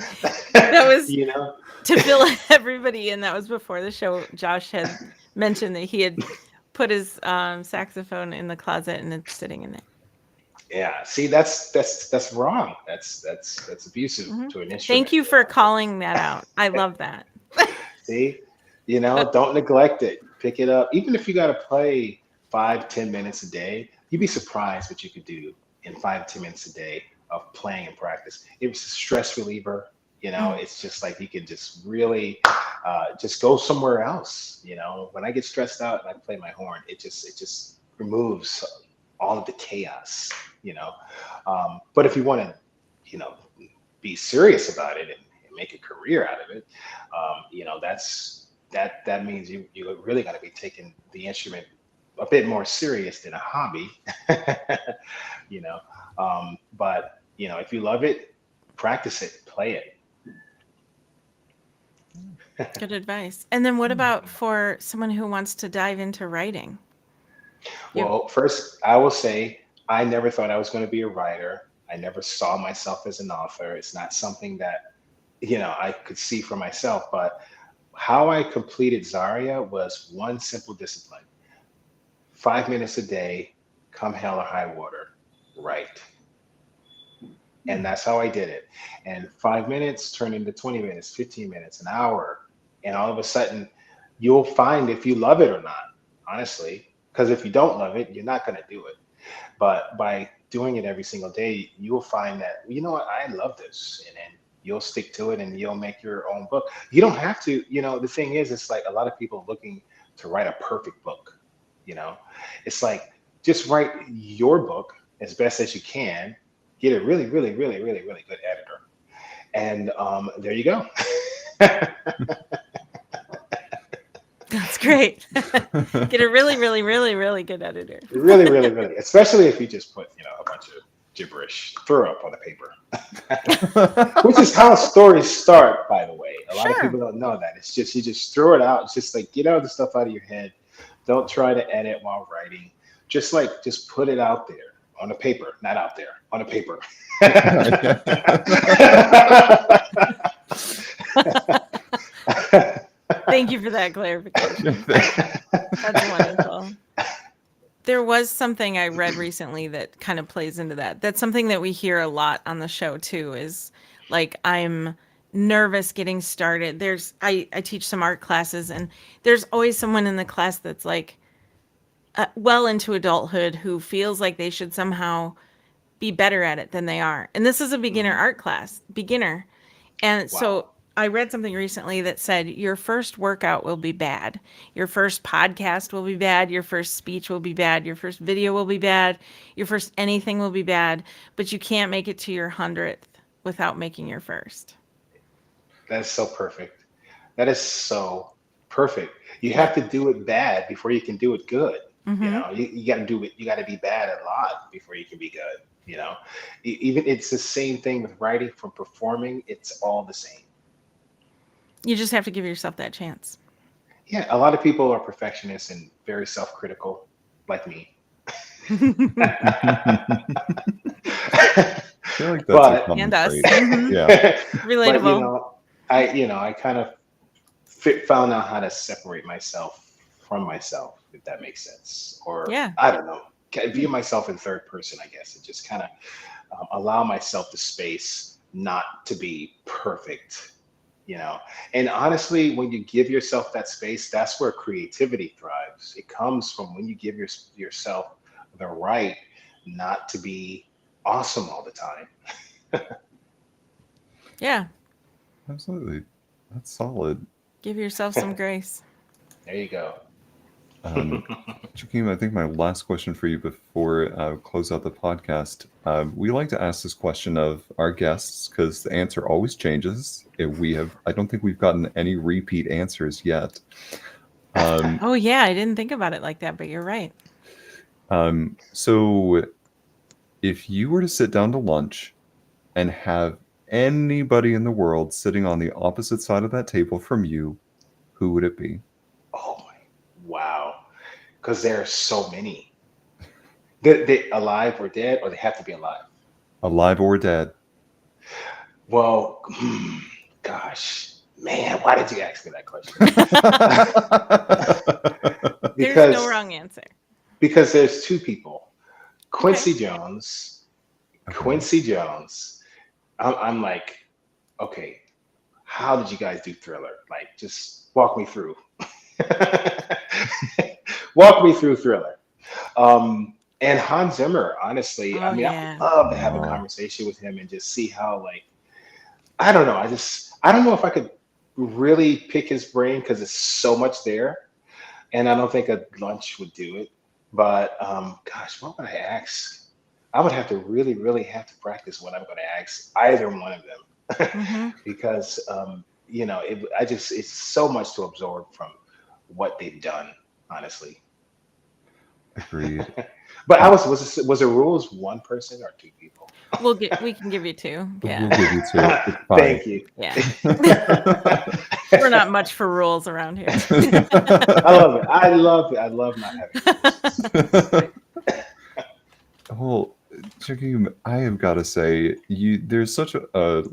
That was You know? to fill everybody in. That was before the show. Josh had mentioned that he had put his saxophone in the closet and it's sitting in there. Yeah. See, that's wrong. That's abusive to an instrument. Thank you for calling that out. I love that. See, don't neglect it. Pick it up. Even if you got to play 5-10 minutes a day, you'd be surprised what you could do in 5-10 minutes a day of playing and practice. It was a stress reliever. It's just like you can just really just go somewhere else. When I get stressed out and I play my horn, it just removes all of the chaos. But if you want to, be serious about it and make a career out of it, that means you really got to be taking the instrument a bit more serious than a hobby. But if you love it, practice it, play it. Good advice. And then what about for someone who wants to dive into writing? Well, first, I will say I never thought I was going to be a writer. I never saw myself as an author. It's not something that, I could see for myself. But how I completed Zaria was one simple discipline. 5 minutes a day, come hell or high water, write. And that's how I did it. And 5 minutes turned into 20 minutes, 15 minutes, an hour. And all of a sudden, you'll find if you love it or not, honestly. Because if you don't love it, you're not going to do it. But by doing it every single day, you'll find that, you know what, I love this. And then you'll stick to it and you'll make your own book. You don't have to, the thing is, it's like a lot of people looking to write a perfect book. It's like, just write your book as best as you can. Get a really, really, really, really, really good editor. And there you go. That's great. Get a really, really, really, really good editor. Really, really, really. Especially if you just put, a bunch of gibberish, throw up on the paper. Which is how stories start, by the way. A lot of people don't know that. It's just, you just throw it out. It's just like, get all the stuff out of your head. Don't try to edit while writing. Just put it out there. On a paper, not out there, on a paper. Thank you for that clarification. That's wonderful. There was something I read recently that kind of plays into that. That's something that we hear a lot on the show too, is like, I'm nervous getting started. I teach some art classes and there's always someone in the class that's like, well into adulthood who feels like they should somehow be better at it than they are. And this is a beginner art class, beginner. And so I read something recently that said your first workout will be bad. Your first podcast will be bad. Your first speech will be bad. Your first video will be bad. Your first anything will be bad. But you can't make it to your 100th without making your first. That's so perfect. That is so perfect. You Yeah. have to do it bad before you can do it good. You Mm-hmm. know, you got to do it. You got to be bad a lot before you can be good. You know, even it's the same thing with writing from performing. It's all the same. You just have to give yourself that chance. Yeah, a lot of people are perfectionists and very self-critical, like me. I feel like that's a but common And us. trait. Mm-hmm. Yeah. but Relatable. I kind of found out how to separate myself from myself, if that makes sense. Or Yeah. I don't know, view myself in third person, I guess, and just kind of allow myself the space not to be perfect. You know, and honestly, when you give yourself that space, that's where creativity thrives. It comes from when you give yourself the right not to be awesome all the time. Yeah. Absolutely. That's solid. Give yourself some grace. There you go. Um, Jakeem, I think my last question for you before close out the podcast. We like to ask this question of our guests because the answer always changes. I don't think we've gotten any repeat answers yet. Um, Oh, yeah. I didn't think about it like that, but you're right. so if you were to sit down to lunch and have anybody in the world sitting on the opposite side of that table from you, who would it be? Oh my, wow. Because there are so many. They alive or dead, or they have to be alive. Alive or dead? Well, gosh, man, why did you ask me that question? There's no because wrong answer. because there's two people, Okay. Quincy Jones. Okay. Quincy Jones. I'm like, okay, how did you guys do Thriller? Like, just walk me through. Walk me through Thriller. And Hans Zimmer, honestly, Oh, I mean, I would yeah. love to have a Oh, conversation with him and just see how, like, I don't know. I don't know if I could really pick his brain because it's so much there, and I don't think a lunch would do it. But gosh, what would I ask? I would have to really, really have to practice what I'm going to ask either one of them, Mm-hmm. because you know, it's so much to absorb from what they've done, honestly. agreed. But was the rules one person or two people? We can give you two. We'll Yeah. give you two. It's fine. Thank you. Yeah. We're not much for rules around here. I love it. I love it. I love not having rules. It's great. Well, Jakeem, I have got to say, there's such a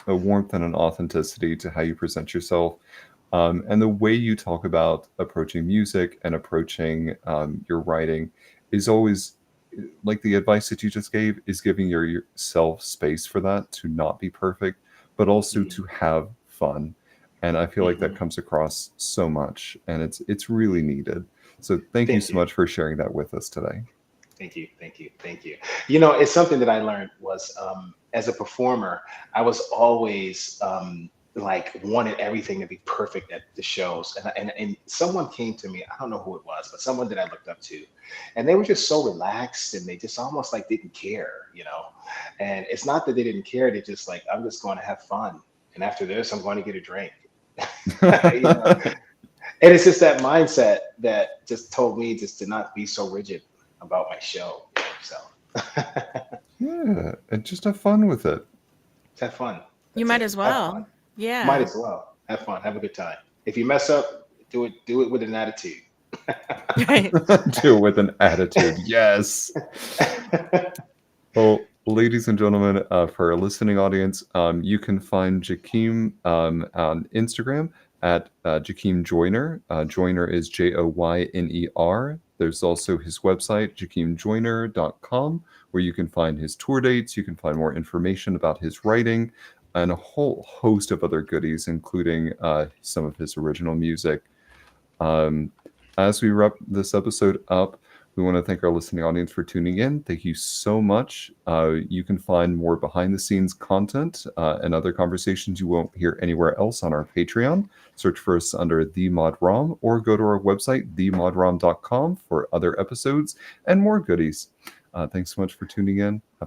warmth and an authenticity to how you present yourself, and the way you talk about approaching music and approaching your writing is always like the advice that you just gave is giving yourself space for that to not be perfect, but also Mhm, to have fun. And I feel like that mhm. comes across so much, and it's really needed. So thank you Thank so you. much for sharing that with us today. Thank you. Thank you. Thank you. You know, it's something that I learned was as a performer, I was always like wanted everything to be perfect at the shows. And someone came to me, I don't know who it was, but someone that I looked up to. And they were just so relaxed and they just almost like didn't care, you know. And it's not that they didn't care, they just like, I'm just going to have fun. And after this, I'm going to get a drink. You know, and it's just that mindset that just told me just to not be so rigid about my show. So Yeah, and just have fun with it. have fun. You That's might it. as Have fun. well. Might Yeah. as well have fun. Have a good time. If you mess up, do it with an attitude. Right. Do it with an attitude. Yes. Well, ladies and gentlemen, for our listening audience, you can find Jackiem on Instagram at Jackiem Joyner. Joyner is Joyner. There's also his website, JackemJoyner.com, where you can find his tour dates. You can find more information about his writing and a whole host of other goodies, including some of his original music. Um, as we wrap this episode up, We want to thank our listening audience for tuning in. Thank you so much. You can find more behind-the-scenes content and other conversations you won't hear anywhere else on our Patreon. Search for us under The Mod Rom, or go to our website, themodrom.com, for other episodes and more goodies. Thanks so much for tuning in. Have a